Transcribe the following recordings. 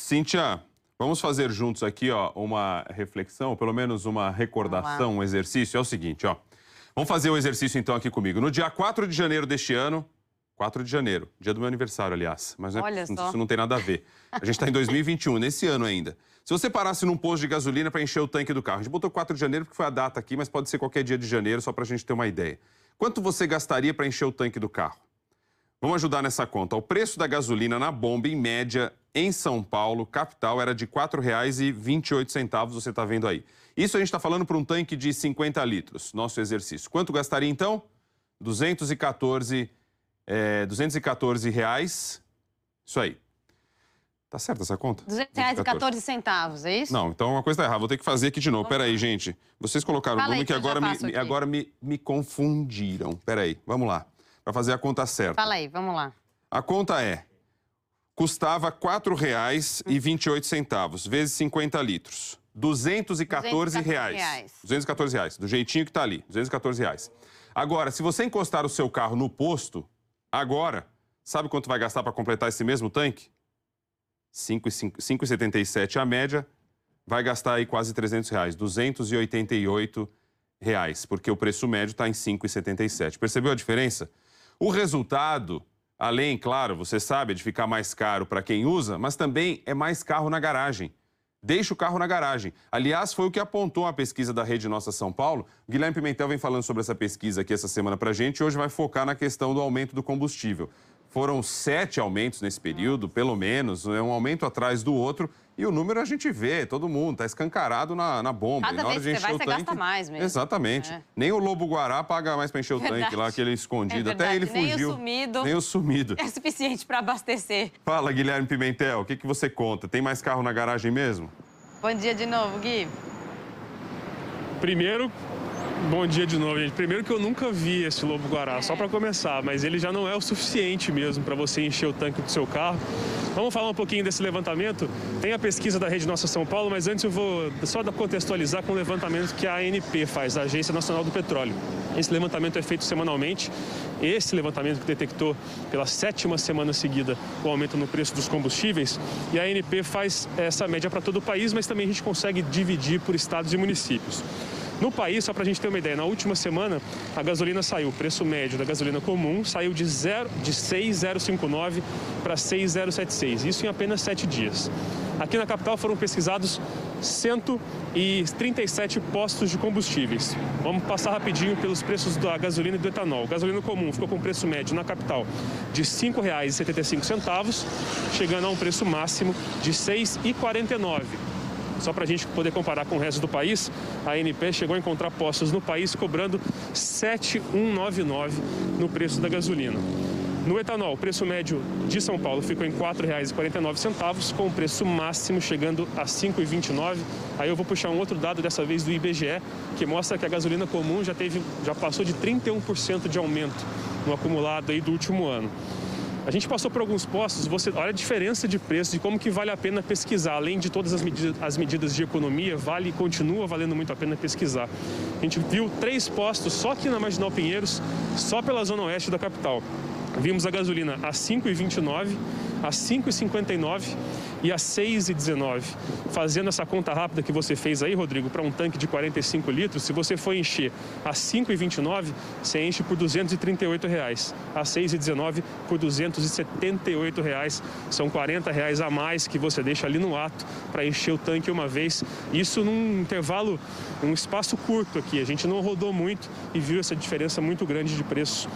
Cíntia, vamos fazer juntos aqui, ó, uma reflexão, pelo menos uma recordação, um exercício. É o seguinte, ó. Vamos fazer o exercício então aqui comigo. No dia 4 de janeiro deste ano, 4 de janeiro, dia do meu aniversário, aliás, mas isso não tem nada a ver. A gente está em 2021, nesse ano ainda. Se você parasse num posto de gasolina para encher o tanque do carro, a gente botou 4 de janeiro porque foi a data aqui, mas pode ser qualquer dia de janeiro, só para a gente ter uma ideia. Quanto você gastaria para encher o tanque do carro? Vamos ajudar nessa conta. O preço da gasolina na bomba, em média, em São Paulo, capital, era de R$ 4,28, você está vendo aí. Isso a gente está falando para um tanque de 50 litros, nosso exercício. Quanto gastaria, então? R$ 214 reais. Isso aí. Tá certa essa conta? R$ 200,14, é isso? Não, então uma coisa tá errada. Vou ter que fazer aqui de novo. Pera aí, gente. Vocês colocaram o número que agora me confundiram. Pera aí, vamos lá. Para fazer a conta certa. Fala aí, vamos lá. A conta custava R$ 4,28, vezes 50 litros. R$ 214 reais. 214 reais, do jeitinho que tá ali, R$ 214 reais. Agora, se você encostar o seu carro no posto, agora, sabe quanto vai gastar para completar esse mesmo tanque? R$ 5,77 a média, vai gastar aí quase R$ 300 reais, R$ 288 reais, porque o preço médio está em R$ 5,77. Percebeu a diferença? O resultado, além, claro, você sabe, de ficar mais caro para quem usa, mas também é mais carro na garagem. Deixa o carro na garagem. Aliás, foi o que apontou a pesquisa da Rede Nossa São Paulo. Guilherme Pimentel vem falando sobre essa pesquisa aqui essa semana pra gente e hoje vai focar na questão do aumento do combustível. Foram 7 aumentos nesse período, pelo menos, um aumento atrás do outro. E o número a gente vê, todo mundo, tá escancarado na bomba. Cada vez que você vai, você gasta mais mesmo. Exatamente. Nem o lobo-guará paga mais para encher o tanque lá, aquele escondido. Até ele fugiu. Nem o sumido. É suficiente para abastecer. Fala, Guilherme Pimentel, o que você conta? Tem mais carro na garagem mesmo? Bom dia de novo, Gui. Primeiro, bom dia de novo, gente. Primeiro que eu nunca vi esse lobo-guará, só para começar, mas ele já não é o suficiente mesmo para você encher o tanque do seu carro. Vamos falar um pouquinho desse levantamento. Tem a pesquisa da Rede Nossa São Paulo, mas antes eu vou só contextualizar com o levantamento que a ANP faz, a Agência Nacional do Petróleo. Esse levantamento é feito semanalmente. Esse levantamento que detectou pela 7ª semana seguida o aumento no preço dos combustíveis. E a ANP faz essa média para todo o país, mas também a gente consegue dividir por estados e municípios. No país, só para a gente ter uma ideia, na última semana a gasolina saiu, o preço médio da gasolina comum saiu de 6,059 para 6,076, isso em apenas 7 dias. Aqui na capital foram pesquisados 137 postos de combustíveis. Vamos passar rapidinho pelos preços da gasolina e do etanol. Gasolina comum ficou com preço médio na capital de R$ 5,75, chegando a um preço máximo de R$ 6,49. Só para a gente poder comparar com o resto do país, a ANP chegou a encontrar postos no país cobrando R$ 7,199 no preço da gasolina. No etanol, o preço médio de São Paulo ficou em R$ 4,49, com o preço máximo chegando a R$ 5,29. Aí eu vou puxar um outro dado, dessa vez do IBGE, que mostra que a gasolina comum já passou de 31% de aumento no acumulado aí do último ano. A gente passou por alguns postos, você olha a diferença de preço e como que vale a pena pesquisar. Além de todas as medidas de economia, continua valendo muito a pena pesquisar. A gente viu 3 postos só aqui na Marginal Pinheiros, só pela zona oeste da capital. Vimos a gasolina a R$ 5,29, a R$ 5,59 e a R$ 6,19. Fazendo essa conta rápida que você fez aí, Rodrigo, para um tanque de 45 litros, se você for encher a R$ 5,29, você enche por R$ 238. A R$ 6,19 por R$ 278. São R$ 40 a mais que você deixa ali no ato para encher o tanque uma vez. Isso num intervalo, um espaço curto aqui. A gente não rodou muito e viu essa diferença muito grande de preço,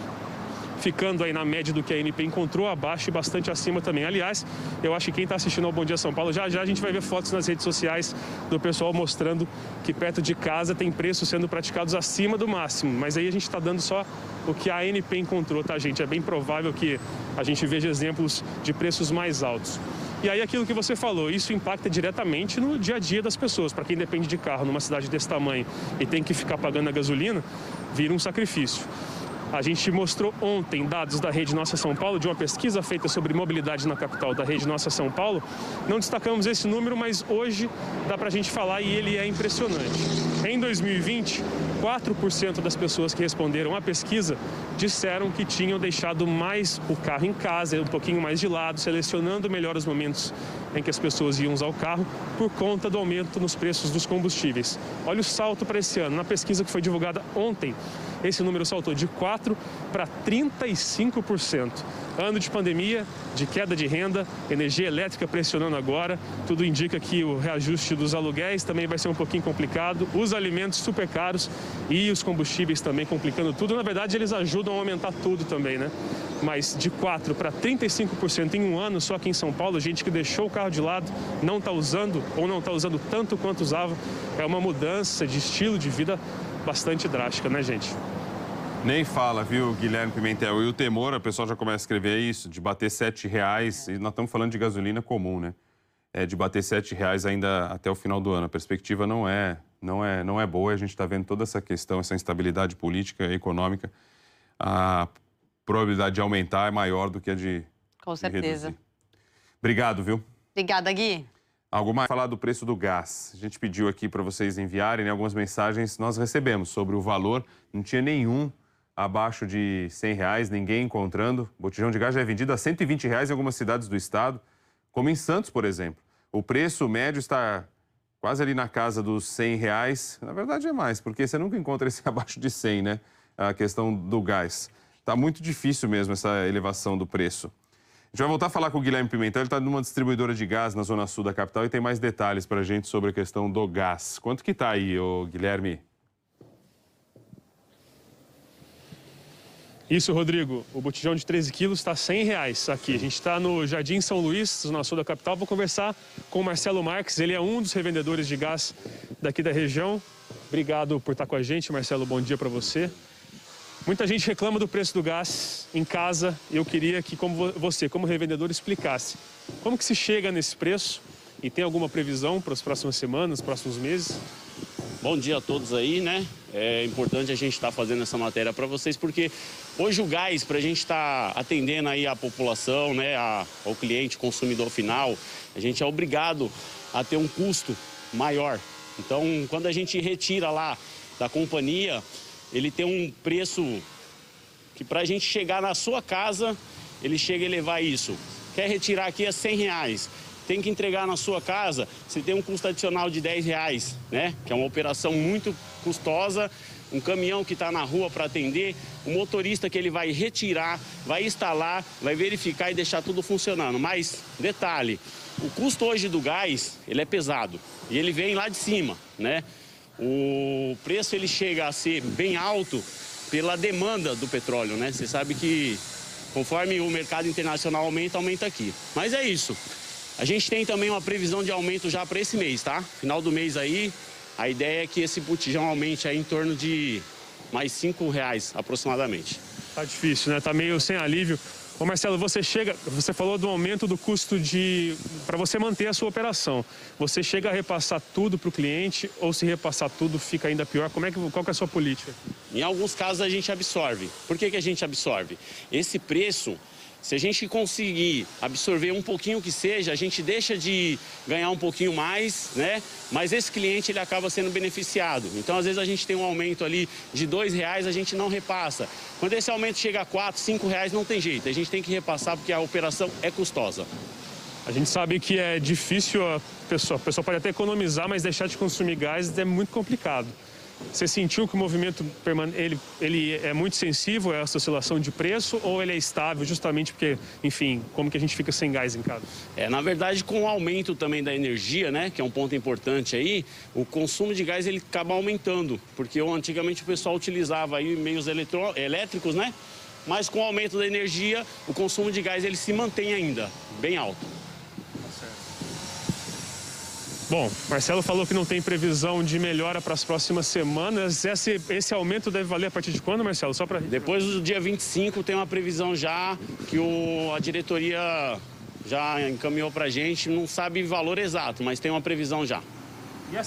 ficando aí na média do que a ANP encontrou, abaixo e bastante acima também. Aliás, eu acho que quem está assistindo ao Bom Dia São Paulo, já a gente vai ver fotos nas redes sociais do pessoal mostrando que perto de casa tem preços sendo praticados acima do máximo. Mas aí a gente está dando só o que a ANP encontrou, tá, gente? É bem provável que a gente veja exemplos de preços mais altos. E aí aquilo que você falou, isso impacta diretamente no dia a dia das pessoas. Para quem depende de carro numa cidade desse tamanho e tem que ficar pagando a gasolina, vira um sacrifício. A gente mostrou ontem dados da Rede Nossa São Paulo, de uma pesquisa feita sobre mobilidade na capital da Rede Nossa São Paulo. Não destacamos esse número, mas hoje dá para a gente falar e ele é impressionante. Em 2020, 4% das pessoas que responderam à pesquisa disseram que tinham deixado mais o carro em casa, um pouquinho mais de lado, selecionando melhor os momentos em que as pessoas iam usar o carro por conta do aumento nos preços dos combustíveis. Olha o salto para esse ano. Na pesquisa que foi divulgada ontem, esse número saltou de 4% para 35%. Ano de pandemia, de queda de renda, energia elétrica pressionando agora, tudo indica que o reajuste dos aluguéis também vai ser um pouquinho complicado, os alimentos super caros e os combustíveis também complicando tudo. Na verdade, eles ajudam a aumentar tudo também, né? Mas de 4% para 35% em um ano, só aqui em São Paulo, gente que deixou o carro de lado, não está usando ou não está usando tanto quanto usava, é uma mudança de estilo de vida bastante drástica, né, gente? Nem fala, viu, Guilherme Pimentel? E o temor, a pessoa já começa a escrever isso, de bater R$7, e nós estamos falando de gasolina comum, né? De bater R$7 ainda até o final do ano. A perspectiva não é boa, a gente está vendo toda essa questão, essa instabilidade política e econômica. A probabilidade de aumentar é maior do que a de Com certeza. reduzir. Obrigado, viu? Obrigada, Gui. Algo mais? Falar do preço do gás. A gente pediu aqui para vocês enviarem, né, algumas mensagens, nós recebemos sobre o valor, não tinha nenhum abaixo de R$100, ninguém encontrando. O botijão de gás já é vendido a R$120 em algumas cidades do estado, como em Santos, por exemplo. O preço médio está quase ali na casa dos R$100. Na verdade é mais, porque você nunca encontra esse abaixo de 100, né? A questão do gás. Está muito difícil mesmo essa elevação do preço. A gente vai voltar a falar com o Guilherme Pimentel, ele está numa distribuidora de gás na zona sul da capital e tem mais detalhes para a gente sobre a questão do gás. Quanto que está aí, ô Guilherme? Isso, Rodrigo. O botijão de 13 quilos está R$100 aqui. A gente está no Jardim São Luís, zona sul da capital. Vou conversar com o Marcelo Marques, ele é um dos revendedores de gás daqui da região. Obrigado por estar com a gente, Marcelo, bom dia para você. Muita gente reclama do preço do gás em casa e eu queria que você, como revendedor, explicasse como que se chega nesse preço e tem alguma previsão para as próximas semanas, próximos meses? Bom dia a todos aí, né? É importante a gente estar fazendo essa matéria para vocês, porque hoje o gás, para a gente estar atendendo aí a população, né, ao cliente, consumidor final, a gente é obrigado a ter um custo maior. Então, quando a gente retira lá da companhia, ele tem um preço que para a gente chegar na sua casa, ele chega a elevar isso. Quer retirar aqui é R$100. Tem que entregar na sua casa, você tem um custo adicional de R$10, né? Que é uma operação muito custosa, um caminhão que está na rua para atender, o motorista que ele vai retirar, vai instalar, vai verificar e deixar tudo funcionando. Mas, detalhe, o custo hoje do gás, ele é pesado e ele vem lá de cima, né? O preço ele chega a ser bem alto pela demanda do petróleo, né? Você sabe que conforme o mercado internacional aumenta, aumenta aqui. Mas é isso. A gente tem também uma previsão de aumento já para esse mês, tá? Final do mês aí, a ideia é que esse botijão aumente aí em torno de mais R$5 aproximadamente. Tá difícil, né? Tá meio sem alívio. Ô Marcelo, você falou do aumento do custo para você manter a sua operação. Você chega a repassar tudo para o cliente ou se repassar tudo fica ainda pior? Qual que é a sua política? Em alguns casos a gente absorve. Por que a gente absorve? Esse preço, se a gente conseguir absorver um pouquinho que seja, a gente deixa de ganhar um pouquinho mais, né? Mas esse cliente, ele acaba sendo beneficiado. Então, às vezes, a gente tem um aumento ali de R$2, a gente não repassa. Quando esse aumento chega a R$4, R$5, não tem jeito. A gente tem que repassar porque a operação é custosa. A gente sabe que é difícil, a pessoa pode até economizar, mas deixar de consumir gás é muito complicado. Você sentiu que o movimento ele é muito sensível a essa oscilação de preço ou ele é estável justamente porque, enfim, como que a gente fica sem gás em casa? Na verdade, com o aumento também da energia, né, que é um ponto importante aí, o consumo de gás ele acaba aumentando, porque antigamente o pessoal utilizava aí meios elétricos, né? Mas com o aumento da energia, o consumo de gás ele se mantém ainda bem alto. Bom, Marcelo falou que não tem previsão de melhora para as próximas semanas. Esse aumento deve valer a partir de quando, Marcelo? Só para... Depois do dia 25 tem uma previsão já que a diretoria já encaminhou para a gente. Não sabe o valor exato, mas tem uma previsão já. E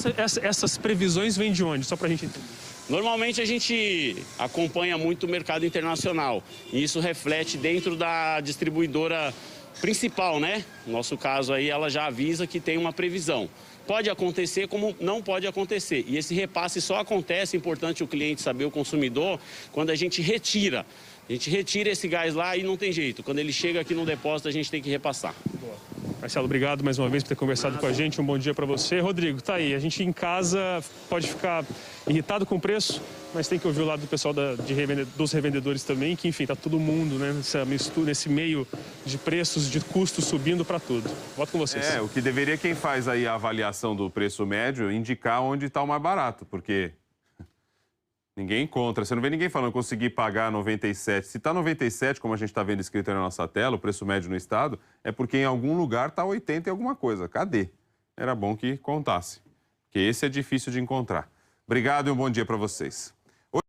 essas previsões vêm de onde? Só para a gente entender. Normalmente a gente acompanha muito o mercado internacional. E isso reflete dentro da distribuidora principal, né? No nosso caso aí, ela já avisa que tem uma previsão. Pode acontecer como não pode acontecer. E esse repasse só acontece, é importante o cliente saber, o consumidor, quando a gente retira. A gente retira esse gás lá e não tem jeito. Quando ele chega aqui no depósito, a gente tem que repassar. Marcelo, obrigado mais uma vez por ter conversado com a gente. Um bom dia para você. Rodrigo, tá aí. A gente em casa pode ficar irritado com o preço, mas tem que ouvir o lado do pessoal dos revendedores também, que, enfim, tá todo mundo, né, nesse meio de preços, de custos subindo para tudo. Volto com vocês. O que deveria quem faz aí a avaliação do preço médio indicar onde está o mais barato, porque ninguém encontra. Você não vê ninguém falando consegui pagar 97. Se está 97, como a gente está vendo escrito aí na nossa tela, o preço médio no estado, é porque em algum lugar está 80 e alguma coisa. Cadê? Era bom que contasse, porque esse é difícil de encontrar. Obrigado e um bom dia para vocês.